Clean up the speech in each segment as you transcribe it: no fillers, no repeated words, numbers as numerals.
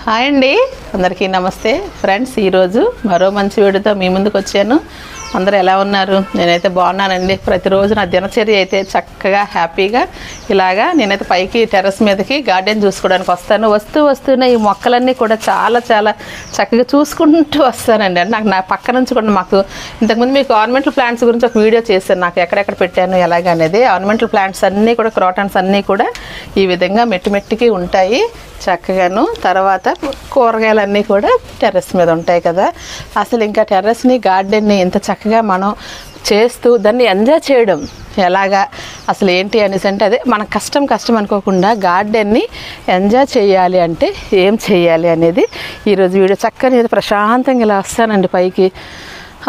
Hi అండి, అందరికీ నమస్తే ఫ్రెండ్స్. ఈరోజు మరో మంచి వీడియోతో మీ ముందుకు వచ్చాను. అందరూ ఎలా ఉన్నారు? నేనైతే బాగున్నానండి. ప్రతిరోజు నా దినచర్య అయితే చక్కగా హ్యాపీగా ఇలాగా నేనైతే పైకి టెర్రస్ మీదకి గార్డెన్ చూసుకోవడానికి వస్తాను. వస్తున్న ఈ మొక్కలన్నీ కూడా చాలా చాలా చక్కగా చూసుకుంటూ వస్తానండి. అంటే నాకు నా పక్క నుంచి కూడా మాకు ఇంతకుముందు మీకు ఆర్నమెంటల్ ప్లాంట్స్ గురించి ఒక వీడియో చేశాను. నాకు ఎక్కడెక్కడ పెట్టాను ఎలాగనేది. ఆర్నమెంటల్ ప్లాంట్స్ అన్నీ కూడా క్రోటన్స్ అన్నీ కూడా ఈ విధంగా మెట్టికి ఉంటాయి చక్కగాను. తర్వాత కూరగాయలన్నీ కూడా టెర్రస్ మీద ఉంటాయి కదా. అసలు ఇంకా టెర్రస్ని గార్డెన్ని ఇంత చక్కగా మనం చేస్తూ దాన్ని ఎంజాయ్ చేయడం ఎలాగా అసలు ఏంటి అనేసి అంటే అదే మన కష్టం అనుకోకుండా గార్డెన్ని ఎంజాయ్ చేయాలి అంటే ఏం చేయాలి అనేది ఈరోజు వీడియో. చక్కని ప్రశాంతంగా ఇలా వస్తానండి పైకి.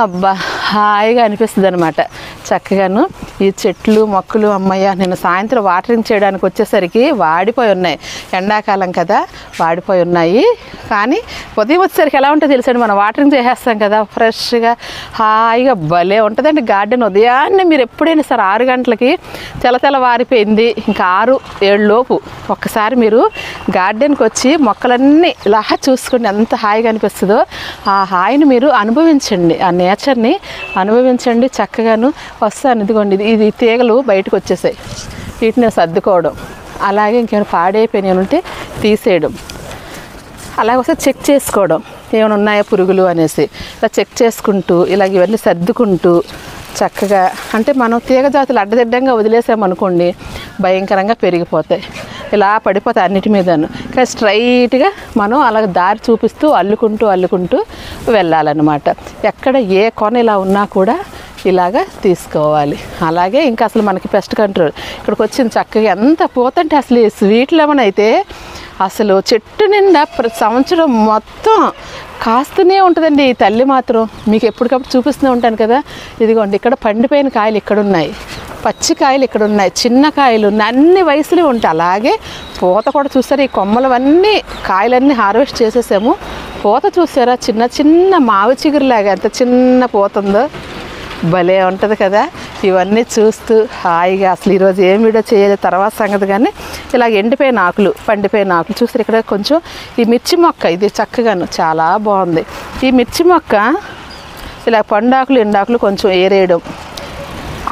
అబ్బా హాయిగా అనిపిస్తుంది అనమాట. చక్కగాను ఈ చెట్లు మొక్కలు అమ్మయ్య. నేను సాయంత్రం వాటరింగ్ చేయడానికి వచ్చేసరికి వాడిపోయి ఉన్నాయి. ఎండాకాలం కదా వాడిపోయి ఉన్నాయి. కానీ ఉదయం వచ్చేసరికి ఎలా ఉంటుందో తెలుసండి, మనం వాటరింగ్ చేసేస్తాం కదా, ఫ్రెష్గా హాయిగా భలే ఉంటుందండి గార్డెన్. ఉదయాన్నే మీరు ఎప్పుడైనా సరే 6 గంటలకి తెల్ల వారిపోయింది, ఇంకా 6-7 లోపు ఒక్కసారి మీరు గార్డెన్కి వచ్చి మొక్కలన్నీ ఇలా చూసుకుని ఎంత హాయిగా అనిపిస్తుందో ఆ హాయిని మీరు అనుభవించండి. ఆ నేచర్ని అనుభవించండి. చక్కగాను వస్తాను. ఇదిగోండి ఇది తీగలు బయటకు వచ్చేసాయి, వీటిని సర్దుకోవడం, అలాగే ఇంకేమైనా పాడైపోయినాయి ఉంటే తీసేయడం, అలాగే ఒకసారి చెక్ చేసుకోవడం ఏమైనా ఉన్నాయా పురుగులు అనేసి ఇలా చెక్ చేసుకుంటూ ఇలాగ ఇవన్నీ సర్దుకుంటూ చక్కగా. అంటే మనం తీగ జాతులు అడ్డదిడ్డంగా వదిలేసామనుకోండి భయంకరంగా పెరిగిపోతాయి, ఇలా పడిపోతాయి అన్నిటి మీదను. కానీ స్ట్రైట్గా మనం అలాగ దారి చూపిస్తూ అల్లుకుంటూ వెళ్ళాలన్నమాట. ఎక్కడ ఏ కొన ఇలా ఉన్నా కూడా ఇలాగా తీసుకోవాలి. అలాగే ఇంకా అసలు మనకి పెస్ట్ కంట్రోల్ ఇక్కడికి వచ్చింది చక్కగా. ఎంత పోతంటే అసలు ఈ స్వీట్ లెమన్ అయితే అసలు చెట్టు నిండా ప్రతి సంవత్సరం మొత్తం కాస్తూనే ఉంటుందండి. ఈ తల్లి మాత్రం మీకు ఎప్పటికప్పుడు చూపిస్తూనే ఉంటాను కదా. ఇదిగోండి ఇక్కడ పండిపోయిన కాయలు ఇక్కడ ఉన్నాయి, పచ్చి కాయలు ఇక్కడ ఉన్నాయి, చిన్న కాయలు ఉన్నాయి, అన్ని వయసులు ఉంటాయి. అలాగే పూత కూడా చూసారా, ఈ కొమ్మలవన్నీ కాయలన్నీ హార్వెస్ట్ చేసేసాము. పూత చూసారా, చిన్న మావి చిగురులాగా ఎంత చిన్న పూత ఉందో, భలే ఉంటుంది కదా. ఇవన్నీ చూస్తూ హాయిగా అసలు ఈరోజు ఏం వీడియో చేయాలి తర్వాత సంగతి. కానీ ఇలాగ ఎండిపోయిన ఆకులు పండిపోయిన ఆకులు చూస్తారు. ఇక్కడ కొంచెం ఈ మిర్చి మొక్క ఇది చక్కగాను చాలా బాగుంది. ఈ మిర్చి మొక్క ఇలా పండాకులు ఎండాకులు కొంచెం ఏరేయడం,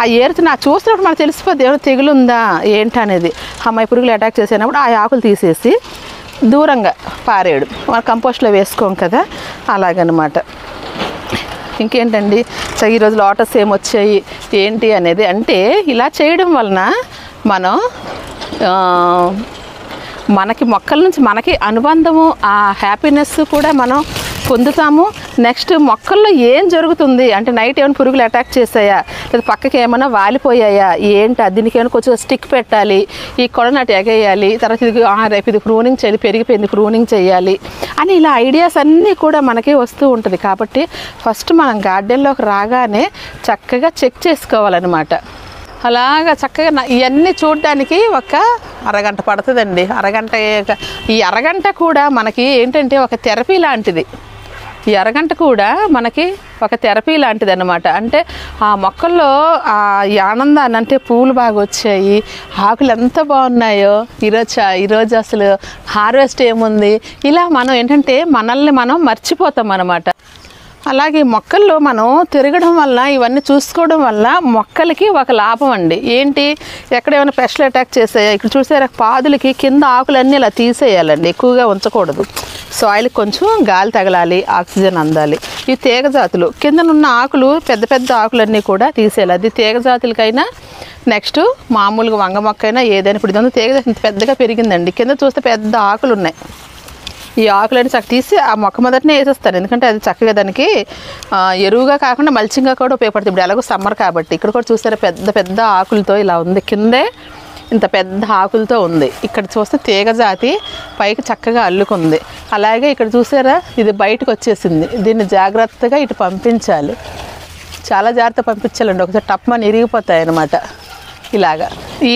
ఆ ఏరుతో నాకు చూసినప్పుడు మనకు తెలిసిపోద్ది ఏమైనా తెగులు ఉందా ఏంటి అనేది. అమ్మాయి పురుగులు అటాక్ చేసినప్పుడు ఆ ఆకులు తీసేసి దూరంగా పారేయడం. మన కంపోస్ట్లో వేసుకోం కదా, అలాగనమాట. ఇంకేంటండి ఈరోజు లోటస్ ఏమొచ్చాయి ఏంటి అనేది అంటే ఇలా చేయడం వలన మనం మనకి మొక్కల నుంచి మనకి అనుబంధము ఆ హ్యాపీనెస్ కూడా మనం పొందుతాము. నెక్స్ట్ మొక్కల్లో ఏం జరుగుతుంది అంటే నైట్ ఏమైనా పురుగులు అటాక్ చేసాయా, లేదా పక్కకి ఏమైనా వాలిపోయాయా ఏంటి, దీనికి ఏమైనా కొంచెం స్టిక్ పెట్టాలి, ఈ కొడను అటు ఎగేయాలి, తర్వాత ఇది రేపు ఇది ప్రూనింగ్ చేయాలి, పెరిగిపోయింది ప్రూనింగ్ చేయాలి అని ఇలా ఐడియాస్ అన్నీ కూడా మనకి వస్తూ ఉంటుంది. కాబట్టి ఫస్ట్ మనం గార్డెన్లోకి రాగానే చక్కగా చెక్ చేసుకోవాలన్నమాట. అలాగా చక్కగా ఇవన్నీ చూడడానికి ఒక అరగంట పడుతుందండి. ఈ అరగంట కూడా మనకి ఏంటంటే ఒక థెరపీ లాంటిది. ఈ అరగంట కూడా మనకి ఒక థెరపీ లాంటిది అన్నమాట. అంటే ఆ మొక్కల్లో ఈ ఆనందాన్ని, అంటే పూలు బాగా వచ్చాయి, ఆకులు ఎంత బాగున్నాయో, ఈరోజు అసలు హార్వెస్ట్ ఏముంది, ఇలా మనం ఏంటంటే మనల్ని మనం మర్చిపోతాం అన్నమాట. అలాగే మొక్కల్లో మనం తిరగడం వల్ల ఇవన్నీ చూసుకోవడం వల్ల మొక్కలకి ఒక లాభం అండి. ఏంటి, ఎక్కడేమైనా పెస్ట్లు అటాక్ చేసాయా, ఇక్కడ చూసారా పాదులకి కింద ఆకులన్నీ ఇలా తీసేయాలండి, ఎక్కువగా ఉంచకూడదు. సాయిల్కి కొంచెం గాలి తగలాలి, ఆక్సిజన్ అందాలి. ఈ తీగ జాతులు కిందనున్న ఆకులు పెద్ద ఆకులన్నీ కూడా తీసేయాలి. అది తీగ జాతులకైనా నెక్స్ట్ మామూలుగా వంగ మొక్క అయినా ఏదైనా. ఇప్పుడు ఇదంతా తీగ ఇంత పెద్దగా పెరిగిందండి, కింద చూస్తే పెద్ద ఆకులు ఉన్నాయి. ఈ ఆకులన్నీ చక్కగా తీసి ఆ మొక్క మొదటనే వేసేస్తాను, ఎందుకంటే అది చక్కగా దానికి ఎరువుగా కాకుండా మల్చింగ్గా కూడా ఉపయోగపడుతుంది. ఇప్పుడు ఎలాగో సమ్మర్ కాబట్టి. ఇక్కడ కూడా చూసారా పెద్ద ఆకులతో ఇలా ఉంది, కిందే ఇంత పెద్ద ఆకులతో ఉంది. ఇక్కడ చూస్తే తీగ జాతి పైకి చక్కగా అల్లుకుంది. అలాగే ఇక్కడ చూసారా ఇది బయటకు వచ్చేసింది. దీన్ని జాగ్రత్తగా ఇటు పంపించాలి, చాలా జాగ్రత్తగా పంపించాలండి. ఒకసారి టప్మని ఇరిగిపోతాయి అన్నమాట. ఇలాగా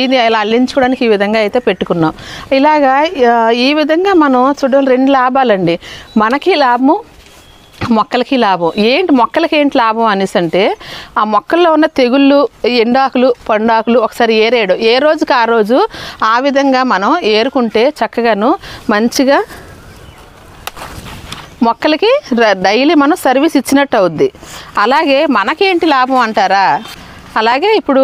ఇది ఇలా అల్లించుకోవడానికి ఈ విధంగా అయితే పెట్టుకున్నాం. ఇలాగా ఈ విధంగా మనం చూడాలి. 2 లాభాలండి, మనకి లాభము, మొక్కలకి లాభం. ఏంటి మొక్కలకి ఏంటి లాభం అనేసి అంటే ఆ మొక్కల్లో ఉన్న తెగుళ్ళు, ఎండాకులు, పండాకులు ఒకసారి ఏరేయడం, ఏ రోజుకి ఆ రోజు ఆ విధంగా మనం ఏరుకుంటే చక్కగాను మంచిగా మొక్కలకి డైలీ మనం సర్వీస్ ఇచ్చినట్టు అవుద్ది. అలాగే మనకేంటి లాభం అంటారా? అలాగే ఇప్పుడు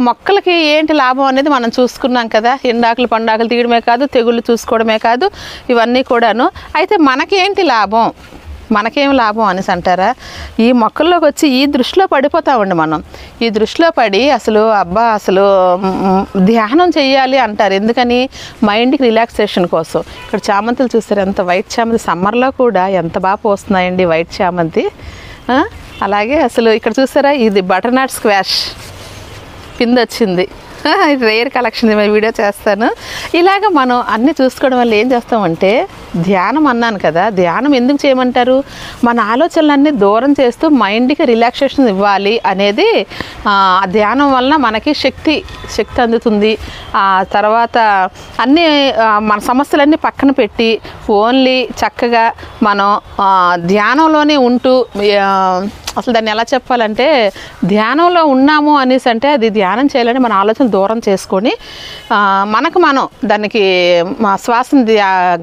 మొక్కలకి ఏంటి లాభం అనేది మనం చూసుకున్నాం కదా. ఎండాకులు పండాకులు తీయడమే కాదు, తెగుళ్ళు చూసుకోవడమే కాదు, ఇవన్నీ కూడాను. అయితే మనకేంటి లాభం, మనకేం లాభం అనేసి అంటారా? ఈ మొక్కల్లోకి వచ్చి ఈ దృష్టిలో పడిపోతామండి మనం. ఈ దృష్టిలో పడి అసలు ధ్యానం చెయ్యాలి అంటారు. ఎందుకని? మైండ్కి రిలాక్సేషన్ కోసం. ఇక్కడ చామంతులు చూస్తారు, ఎంత వైట్ చామంతి, సమ్మర్లో కూడా ఎంత బాగా పోస్తున్నాయండి వైట్ చామంతి. అలాగే అసలు ఇక్కడ చూసారా, ఇది బటర్నట్ స్క్వాష్ పిండి వచ్చింది. రేర్ కలెక్షన్, వీడియో చేస్తాను. ఇలాగ మనం అన్నీ చూసుకోవడం వల్ల ఏం చేస్తామంటే, ధ్యానం అన్నాను కదా, ధ్యానం ఎందుకు చేయమంటారు? మన ఆలోచనలన్నీ దూరం చేస్తూ మైండ్కి రిలాక్సేషన్ ఇవ్వాలి అనేది. ఆ ధ్యానం వలన మనకి శక్తి అందుతుంది. తర్వాత అన్నీ మన సమస్యలన్నీ పక్కన పెట్టి ఓన్లీ చక్కగా మనం ధ్యానంలోనే ఉంటూ, అసలు దాన్ని ఎలా చెప్పాలంటే, ధ్యానంలో ఉన్నాము అనేసి అంటే అది ధ్యానం చేయాలని మన ఆలోచన దూరం చేసుకొని మనకు మనం దానికి శ్వాసను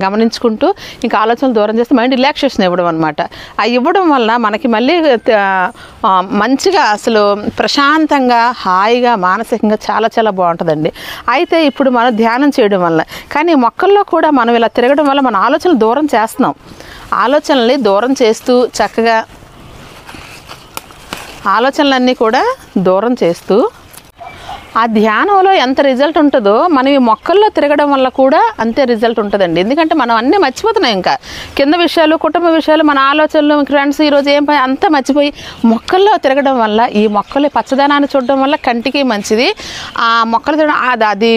గమనించుకుంటూ ఇంకా ఆలోచనలు దూరం చేస్తే మైండ్ రిలాక్సేషన్ ఇవ్వడం అనమాట. ఆ ఇవ్వడం వల్ల మనకి మళ్ళీ మంచిగా అసలు ప్రశాంతంగా హాయిగా మానసికంగా చాలా చాలా బాగుంటుందండి. అయితే ఇప్పుడు మనం ధ్యానం చేయడం వల్ల, కానీ మొక్కల్లో కూడా మనం ఇలా తిరగడం వల్ల మన ఆలోచనలు దూరం చేస్తున్నాం. ఆలోచనల్ని దూరం చేస్తూ చక్కగా ఆలోచనలన్నీ కూడా దూరం చేస్తూ ఆ ధ్యానంలో ఎంత రిజల్ట్ ఉంటుందో మనం ఈ మొక్కల్లో తిరగడం వల్ల కూడా అంతే రిజల్ట్ ఉంటుందండి. ఎందుకంటే మనం అన్నీ మర్చిపోతున్నాం. ఇంకా కింద విషయాలు, కుటుంబ విషయాలు, మన ఆలోచనలు, ఫ్రెండ్స్ ఈరోజు ఏం పని అంతా మర్చిపోయి మొక్కల్లో తిరగడం వల్ల, ఈ మొక్కలు పచ్చదనాన్ని చూడడం వల్ల కంటికి మంచిది. ఆ మొక్కలు తినడం అది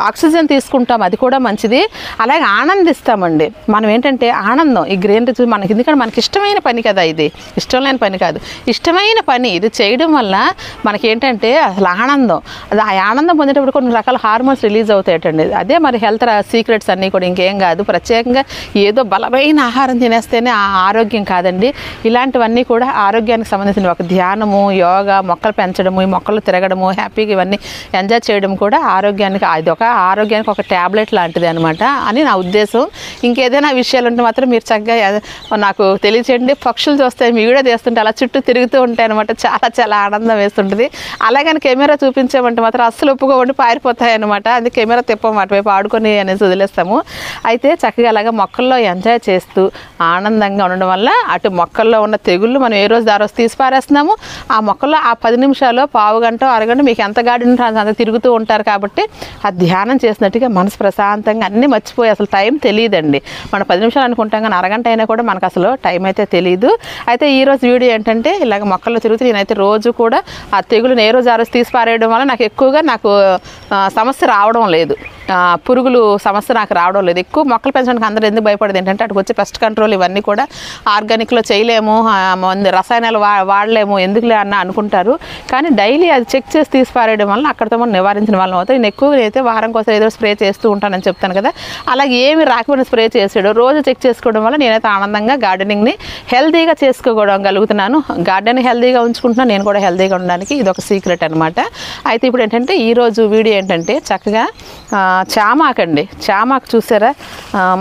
ఆక్సిజన్ తీసుకుంటాం, అది కూడా మంచిది. అలాగే ఆనందిస్తామండి మనం. ఏంటంటే ఆనందం, ఈ గ్రీనరీ మనకి, ఎందుకంటే మనకి ఇష్టమైన పని కదా ఇది, ఇష్టం లేని పని కాదు, ఇష్టమైన పని. ఇది చేయడం వల్ల మనకి ఏంటంటే అసలు ఆనందం. అది ఆ ఆనందం పొందేటప్పుడు కొన్ని రకాల హార్మోన్స్ రిలీజ్ అవుతాయటండి. అదే మరి హెల్త్ సీక్రెట్స్ అన్నీ కూడా, ఇంకేం కాదు. ప్రత్యేకంగా ఏదో బలమైన ఆహారం తినేస్తేనే ఆ ఆరోగ్యం కాదండి. ఇలాంటివన్నీ కూడా ఆరోగ్యానికి సంబంధించిన ఒక ధ్యానము, యోగా, మొక్కలు పెంచడము, ఈ మొక్కలు తిరగడము, హ్యాపీగా ఇవన్నీ ఎంజాయ్ చేయడం కూడా ఆరోగ్యానికి, అది ఒక ఆరోగ్యానికి ఒక ట్యాబ్లెట్ లాంటిది అనమాట అని నా ఉద్దేశం. ఇంకేదైనా విషయాలు ఉంటే మాత్రం మీరు చక్కగా నాకు తెలియచేయండి. పక్షులు చూస్తే మీ వీడియో తీస్తుంటే అలా చుట్టూ తిరుగుతూ ఉంటాయి అనమాట. చాలా చాలా ఆనందం వేస్తుంటుంది. అలాగని కెమెరా చూపించామంటే మాత్రం అస్సలు ఒప్పుకోండి, పారిపోతాయి అనమాట. అది కెమెరా తిప్పం, అటువైపు ఆడుకొని అనేసి వదిలేస్తాము. అయితే చక్కగా అలాగా మొక్కల్లో ఎంజాయ్ చేస్తూ ఆనందంగా ఉండడం వల్ల అటు మొక్కల్లో ఉన్న తెగుళ్ళు మనం ఏ రోజు ఆ రోజు తీసి పారేస్తున్నాము. ఆ మొక్కల్లో ఆ 10 నిమిషాలు, పావు గంట, అరగంట మీకు ఎంత గార్డెన్ అంత తిరుగుతూ ఉంటారు కాబట్టి ఆ ధ్యానం చేసినట్టుగా మనసు ప్రశాంతంగా అన్నీ మర్చిపోయి అసలు టైం తెలియదండి. మనం 10 నిమిషాలు అనుకుంటాం కానీ అరగంట అయినా కూడా మనకు అసలు టైం అయితే తెలియదు. అయితే ఈరోజు వీడియో ఏంటంటే, ఇలాగ మొక్కల్లో తిరుగుతూ నేనైతే రోజు కూడా ఆ తెగులుని ఏ రోజు ఆ రోజు తీసి పారేయడం వల్ల నాకు ఎక్కువగా సమస్య రావడం లేదు. పురుగులు సమస్య నాకు రావడం లేదు. ఎక్కువ మొక్కలు పెంచడానికి అందరూ ఎందుకు భయపడేది ఏంటంటే, అటుకు వచ్చే పెస్ట్ కంట్రోల్ ఇవన్నీ కూడా ఆర్గానిక్లో చేయలేము, రసాయనాలు వాడలేము, ఎందుకులే అన్న అనుకుంటారు. కానీ డైలీ అది చెక్ చేసి తీసి పారేయడం వల్ల అక్కడితో మనం నివారించిన వాళ్ళం అవుతాయి. నేను ఎక్కువగా అయితే వారం కోసం ఏదో స్ప్రే చేస్తూ ఉంటానని చెప్తాను కదా, అలాగే ఏమి రాకపోయినా స్ప్రే చేసాడు రోజు చెక్ చేసుకోవడం వల్ల నేనైతే ఆనందంగా గార్డెనింగ్ని హెల్తీగా చేసుకోగలుగుతున్నాను. గార్డెన్ హెల్తీగా ఉంచుకుంటున్నాను, నేను కూడా హెల్తీగా ఉండడానికి ఇది ఒక సీక్రెట్ అనమాట. అయితే ఇప్పుడు ఏంటంటే ఈరోజు వీడియో ఏంటంటే చక్కగా చామాకండి. చామాకు చూసారా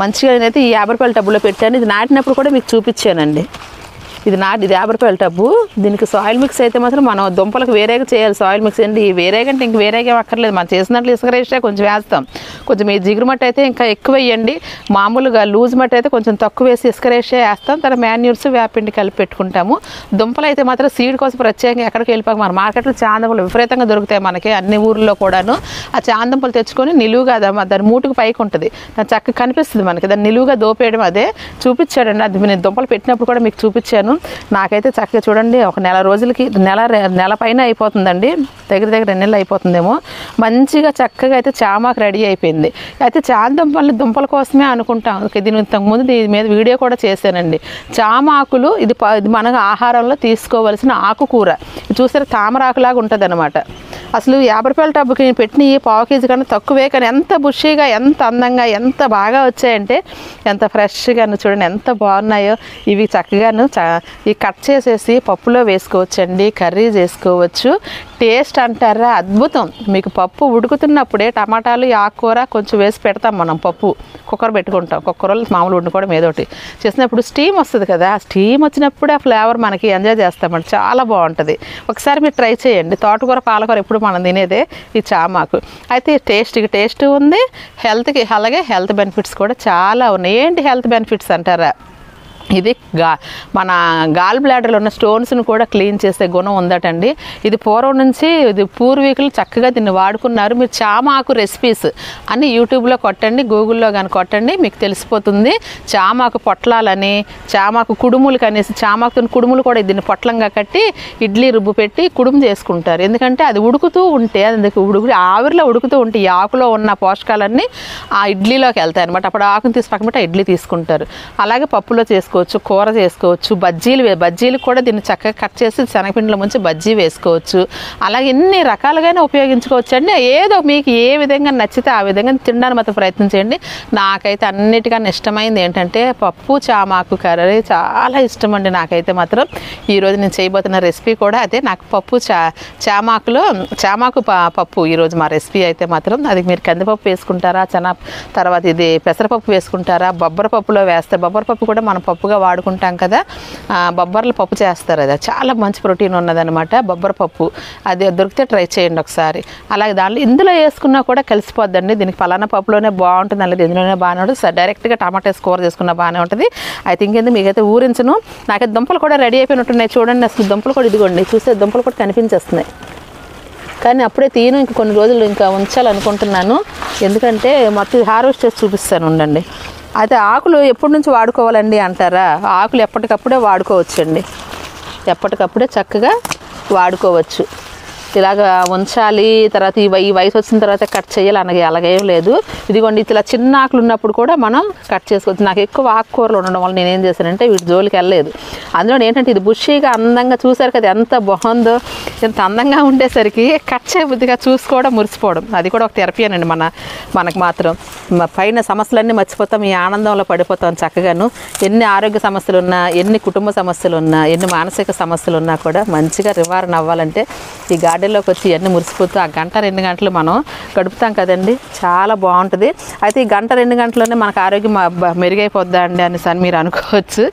మంచిగా, నేనైతే ఈ 50 రూపాయల టబ్బులో పెట్టాను. ఇది నాటినప్పుడు కూడా మీకు చూపించానండి. ఇది 50 రూపాయల టబ్బు. దీనికి సాయిల్ మిక్స్ అయితే మాత్రం మనం దుంపలకు వేరేగా చేయాలి. సాయిల్ మిక్స్ అండి వేరేగా అంటే ఇంక వేరేగా అక్కర్లేదు. మనం చేసినట్లు ఇసుక వేస్తే కొంచెం వేస్తాం, కొంచెం ఈ జిగురు మట్టి అయితే ఇంకా ఎక్కువ వేయండి. మామూలుగా లూజ్ మట్టి అయితే కొంచెం తక్కువ వేసి ఇసుక వేస్తాం. తర్వాత మాన్యూర్స్, వేపిండి కలిపి పెట్టుకుంటాము. దుంపలు అయితే మాత్రం సీడ్ కోసం ప్రత్యేకంగా ఎక్కడికి వెళ్ళిపోక మన మార్కెట్లో చాందంపులు విపరీతంగా దొరుకుతాయి మనకి అన్ని ఊర్లో కూడాను. ఆ చాందంపులు తెచ్చుకొని నిలువుగా దాని మూటుకు పైకి ఉంటుంది, దాని చక్కగా కనిపిస్తుంది మనకి. దాన్ని నిలువుగా దోపేయడం అదే చూపించాడండి. అది నేను దుంపలు పెట్టినప్పుడు కూడా మీకు చూపించాను. నాకైతే చక్కగా చూడండి, ఒక నెల రోజులకి నెల పైన అయిపోతుందండి, దగ్గర 2 నెలలు అయిపోతుందేమో. మంచిగా చక్కగా అయితే చామాకు రెడీ అయిపోయింది. అయితే చాందంపల్లి దుంపల కోసమే అనుకుంటాం. దీని ఇంతకుముందు దీని మీద వీడియో కూడా చేశానండి. చామాకులు ఇది మన ఆహారంలో తీసుకోవలసిన ఆకుకూర. చూసారా తామరాకులాగా ఉంటుంది అనమాట. అసలు 50 రూపాయల టబ్బుకి పెట్టిన పావు కేజీ కన్నా తక్కువే, కానీ ఎంత బుషీగా, ఎంత అందంగా, ఎంత బాగా వచ్చాయంటే, ఎంత ఫ్రెష్గాను చూడండి ఎంత బాగున్నాయో. ఇవి చక్కగాను ఇవి కట్ చేసేసి పప్పులో వేసుకోవచ్చండి, కర్రీ చేసుకోవచ్చు. టేస్ట్ అంటారా అద్భుతం. మీకు పప్పు ఉడుకుతున్నప్పుడే టమాటాలు, ఆకుకూర కొంచెం వేసి పెడతాం మనం. పప్పు కుక్కర్ పెట్టుకుంటాం, కుక్కర్లో మామూలు వండుకోవడం ఏదోటి చేసినప్పుడు స్టీమ్ వస్తుంది కదా, ఆ స్టీమ్ వచ్చినప్పుడు ఆ ఫ్లేవర్ మనకి ఎంజాయ్ చేస్తామండి, చాలా బాగుంటుంది. ఒకసారి మీరు ట్రై చేయండి. తోటకూర, పాలకూర ఎప్పుడు మనం తినేదే, ఈ చామాకు అయితే టేస్ట్ ఉంది, హెల్త్కి అలాగే హెల్త్ బెనిఫిట్స్ కూడా చాలా ఉన్నాయి. ఏంటి హెల్త్ బెనిఫిట్స్ అంటారా? ఇది మన గాల్ బ్లాడర్లో ఉన్న స్టోన్స్ను కూడా క్లీన్ చేసే గుణం ఉందటండి. ఇది పూర్వం నుంచి పూర్వీకులు చక్కగా దీన్ని వాడుకున్నారు. మీరు చామాకు రెసిపీస్ అని యూట్యూబ్లో కొట్టండి, గూగుల్లో కానీ కొట్టండి, మీకు తెలిసిపోతుంది. చామాకు పొట్లాలని, చామాకు కుడుములు కనేసి, చామాకుతో కుడుములు కూడా దీన్ని పొట్లంగా కట్టి ఇడ్లీ రుబ్బు పెట్టి కుడుము చేసుకుంటారు. ఎందుకంటే అది ఉడుకుతూ ఉంటే, ఆవిరిలో ఉడుకుతూ ఉంటే ఈ ఆకులో ఉన్న పోషకాలన్నీ ఆ ఇడ్లీలోకి వెళ్తాయి అనమాట. అప్పుడు ఆకుని తీసి పక్కన పెట్టి ఇడ్లీ తీసుకుంటారు. అలాగే పప్పులో చేసుకోవచ్చు, కూర చేసుకోవచ్చు, బజ్జీలు కూడా దీన్ని చక్కగా కట్ చేసి శనగపిండిలో ముంచి బజ్జీ వేసుకోవచ్చు. అలాగే ఎన్ని రకాలుగానే ఉపయోగించుకోవచ్చు అండి. ఏదో మీకు ఏ విధంగా నచ్చితే ఆ విధంగా తినడానికి మాత్రం ప్రయత్నం చేయండి. నాకైతే అన్నిటికన్నా ఇష్టమైంది ఏంటంటే పప్పు చామాకు కర్రీ చాలా ఇష్టం అండి. నాకైతే మాత్రం ఈరోజు నేను చేయబోతున్న రెసిపీ కూడా అదే. నాకు పప్పు చామాకు పప్పు ఈరోజు మా రెసిపీ అయితే మాత్రం. అది మీరు కందిపప్పు వేసుకుంటారా, తర్వాత ఇది పెసరపప్పు వేసుకుంటారా, బొబ్బర పప్పులో వేస్తారు. బొబ్బర పప్పు కూడా మనం పప్పుగా వాడుకుంటాం కదా, బొబ్బర్ల పప్పు చేస్తారు. అది చాలా మంచి ప్రోటీన్ ఉన్నదనమాట బొబ్బర పప్పు. అది దొరికితే ట్రై చేయండి ఒకసారి. అలాగే దాంట్లో ఇందులో వేసుకున్నా కూడా కలిసిపోద్దండి. దీనికి పలానా పప్పులోనే బాగుంటుంది, అలాగే ఇందులోనే బాగానే ఉంటుంది. డైరెక్ట్గా టమాటా వేసి కూర చేసుకున్న బాగానే ఉంటుంది. అయితే ఇంకేంది మీకైతే ఊరించను. నాకైతే దుంపలు కూడా రెడీ అయిపోయినట్టున్నాయి చూడండి. అసలు దుంపలు కూడా ఇదిగోండి, చూస్తే దుంపలు కూడా కనిపించేస్తున్నాయి. కానీ అప్పుడే తీను, ఇంక కొన్ని రోజులు ఇంకా ఉంచాలనుకుంటున్నాను. ఎందుకంటే మొత్తం హార్వెస్ట్ చేసి చూపిస్తాను ఉండండి. అయితే ఆకులు ఎప్పటి నుంచి వాడుకోవాలండి అంటారా? ఆకులు ఎప్పటికప్పుడే వాడుకోవచ్చండి, ఎప్పటికప్పుడే చక్కగా వాడుకోవచ్చు. ఇలాగా ఉంచాలి, తర్వాత ఈ వయసు వచ్చిన తర్వాత కట్ చేయాలి అలాగేం లేదు. ఇదిగోండి ఇట్లా చిన్న ఆకులు ఉన్నప్పుడు కూడా మనం కట్ చేసుకోవచ్చు. నాకు ఎక్కువ ఆకుకూరలు ఉండడం వల్ల నేనేం చేశానంటే వీటి జోలికి వెళ్ళలేదు. అందులో ఏంటంటే ఇది బుషీగా అందంగా చూసారు కదా ఎంత బాగుందో. ఎంత అందంగా ఉండేసరికి కట్ చేయబుద్దిగా చూసుకోవడం, మురిసిపోవడం, అది కూడా ఒక థెరపీ అనండి. మనకు మాత్రం పైన సమస్యలన్నీ మర్చిపోతాం, ఈ ఆనందంలో పడిపోతాం చక్కగాను. ఎన్ని ఆరోగ్య సమస్యలు ఉన్నా, ఎన్ని కుటుంబ సమస్యలు ఉన్నా, ఎన్ని మానసిక సమస్యలు ఉన్నా కూడా మంచిగా నివారణ అవ్వాలంటే ఈ గార్డెన్లోకి వచ్చి ఇవన్నీ మురిసిపోతూ ఆ 1-2 గంటలు మనం గడుపుతాం కదండి, చాలా బాగుంటుంది. అయితే ఈ 1-2 గంటల్లోనే మనకు ఆరోగ్యం మెరుగైపోద్దా అండి అని మీరు అనుకోవచ్చు.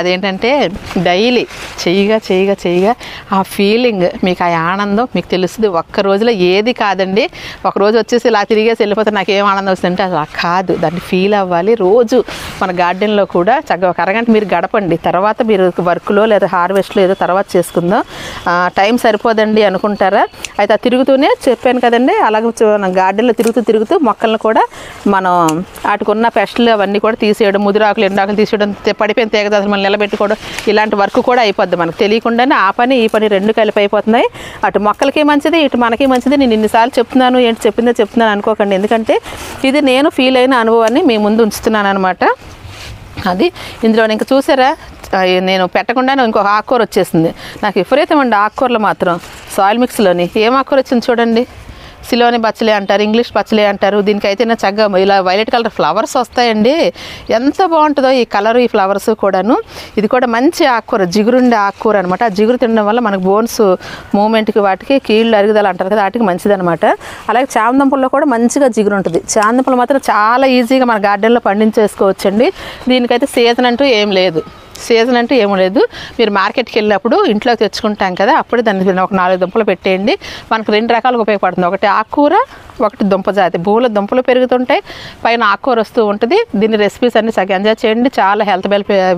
అదేంటంటే డైలీ చేయగా ఆ ఫీలింగ్, మీకు ఆ ఆనందం మీకు తెలుస్తుంది. ఒక్క రోజులో ఏది కాదండి. ఒకరోజు వచ్చేసి ఇలా తిరిగేసి వెళ్ళిపోతే నాకు ఏం ఆనందం వస్తుందంటే అలా కాదు, దాన్ని ఫీల్ అవ్వాలి. రోజు మన గార్డెన్లో కూడా చక్కగా ఒక అరగంట మీరు గడపండి. తర్వాత మీరు వర్క్లో లేదా హార్వెస్ట్లో ఏదో తర్వాత చేసుకుందాం, టైం సరిపోదండి అనుకుంటారా? అయితే ఆ తిరుగుతూనే చెప్పాను కదండి, అలాగే గార్డెన్లో తిరుగుతూ మొక్కలను కూడా మనం వాటికి ఉన్న పెస్టులు అవన్నీ కూడా తీసేయడం, ముదిరాకులు ఎండాకులు తీసేయడం, పడిపోయిన తీగదాసులు మనం నిలబెట్టుకోవడం, ఇలాంటి వర్క్ కూడా అయిపోద్ది. మనకు తెలియకుండానే ఆ పని ఈ పని రెండు కలిపి అయిపోతున్నాయి. అటు మొక్కలకి మంచిది, ఇటు మనకి మంచిది. నేను ఇన్నిసార్లు చెప్తున్నాను, ఏంటి చెప్తున్నాను అనుకోకండి. ఎందుకంటే ఇది నేను ఫీల్ అయిన అనుభవాన్ని మీ ముందు ఉంచుతున్నాను అనమాట. అది ఇందులో ఇంకా చూసారా, నేను పెట్టకుండానే ఇంకొక ఆకుకూర వచ్చేసింది. నాకు విపరీతం ఆకుకూరలు మాత్రం సాయిల్ మిక్స్లోని ఏం ఆకుకూర వచ్చింది చూడండి. సిలోని బచ్చలే అంటారు, ఇంగ్లీష్ బచ్చలే అంటారు. దీనికైతే చక్కగా ఇలా వైలెట్ కలర్ ఫ్లవర్స్ వస్తాయండి. ఎంత బాగుంటుందో ఈ కలర్, ఈ ఫ్లవర్స్ కూడాను. ఇది కూడా మంచి ఆకుకూర, జిగురుండే ఆకుకూర అనమాట. ఆ జిగురు తినడం వల్ల మనకు బోన్స్ మూమెంట్కి, వాటికి కీళ్ళు అరుగుదల అంటారు కదా, వాటికి మంచిది అనమాట. అలాగే చామదుంపల్లో కూడా మంచిగా జిగురు ఉంటుంది. చామదుంపలు మాత్రం చాలా ఈజీగా మన గార్డెన్లో పండించేసుకోవచ్చండి. దీనికైతే సీజన్ అంటూ ఏం లేదు. మీరు మార్కెట్కి వెళ్ళినప్పుడు ఇంట్లోకి తెచ్చుకుంటాం కదా, అప్పుడు దాన్ని ఒక 4 దుంపలు పెట్టేయండి. మనకు 2 రకాలుగా ఉపయోగపడుతుంది. ఒకటి ఆకుకూర, ఒకటి దుంప జాతి. భూమిలో దుంపలు పెరుగుతుంటాయి, పైన ఆకుకూర వస్తూ ఉంటుంది. దీని రెసిపీస్ అన్ని చక్కగా ఎంజాయ్ చేయండి. చాలా హెల్త్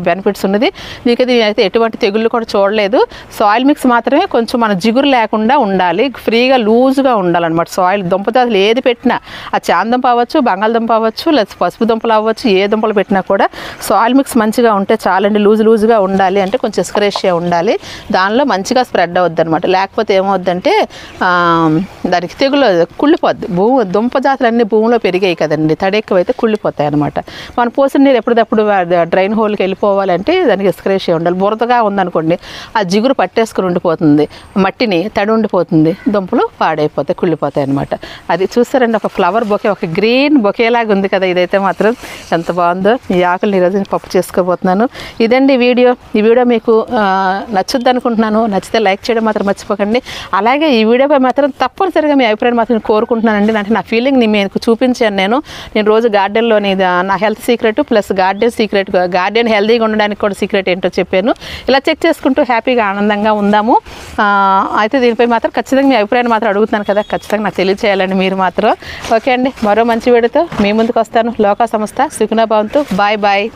బెనిఫిట్స్ ఉన్నది. దీనికి అయితే ఎటువంటి తెగుళ్ళు కూడా చూడలేదు. సాయిల్ మిక్స్ మాత్రమే కొంచెం మన జిగురు లేకుండా ఉండాలి, ఫ్రీగా లూజ్గా ఉండాలన్నమాట. సాయిల్ దుంప జాతులు ఏది పెట్టినా, ఆ చాందుంప అవ్వచ్చు, బంగాళదుంప అవ్వచ్చు, లేదా పసుపు దుంపలు అవ్వచ్చు, ఏ దుంపలు పెట్టినా కూడా సాయిల్ మిక్స్ మంచిగా ఉంటే చాలండి. లూజ్గా ఉండాలి, అంటే కొంచెం ఇసుక రేషియో ఉండాలి. దానిలో మంచిగా స్ప్రెడ్ అవుద్ది అనమాట. లేకపోతే ఏమవుద్దంటే దానికి తెగులు కుళ్ళిపోద్ది. దుంప జాతులన్నీ భూమిలో పెరిగాయి కదండి, తడి ఎక్కువైతే కుళ్ళిపోతాయి అనమాట. మనం పోసిన నీరు ఎప్పటికప్పుడు డ్రైన్ హోల్కి వెళ్ళిపోవాలంటే దానికి ఇసుకరేసి ఉండాలి. బురదగా ఉందనుకోండి ఆ జిగురు పట్టేసుకుని ఉండిపోతుంది, మట్టిని తడి ఉండిపోతుంది, దుంపలు పాడైపోతాయి, కుళ్ళిపోతాయి అనమాట. అది చూస్తారండి, ఒక ఫ్లవర్ బొకే, ఒక గ్రీన్ బొకేలాగా ఉంది కదా. ఇదైతే మాత్రం ఎంత బాగుందో. ఈ ఆకులు ఈరోజు నేను పప్పు చేసుకోబోతున్నాను. ఇదండి వీడియో. ఈ వీడియో మీకు నచ్చుద్ది అనుకుంటున్నాను. నచ్చితే లైక్ చేయడం మాత్రం మర్చిపోకండి. అలాగే ఈ వీడియోపై మాత్రం తప్పనిసరిగా మీ అభిప్రాయం మాత్రం కోరుకుంటున్నానండి. అంటే నా ఫీలింగ్ని మీకు చూపించాను. నేను రోజు గార్డెన్లోని నా హెల్త్ సీక్రెట్ ప్లస్ గార్డెన్ హెల్తీగా ఉండడానికి కూడా సీక్రెట్ ఏంటో చెప్పాను. ఇలా చెక్ చేసుకుంటూ హ్యాపీగా ఆనందంగా ఉందాము. అయితే దీనిపై మాత్రం ఖచ్చితంగా మీ అభిప్రాయాన్ని మాత్రం అడుగుతున్నాను కదా, ఖచ్చితంగా నాకు తెలియచేయాలండి మీరు మాత్రం. ఓకే అండి, మరో మంచి వీడియోతో మీ ముందుకు వస్తాను. లోకా సంస్థ సుఖినో భవంతు. Bye bye.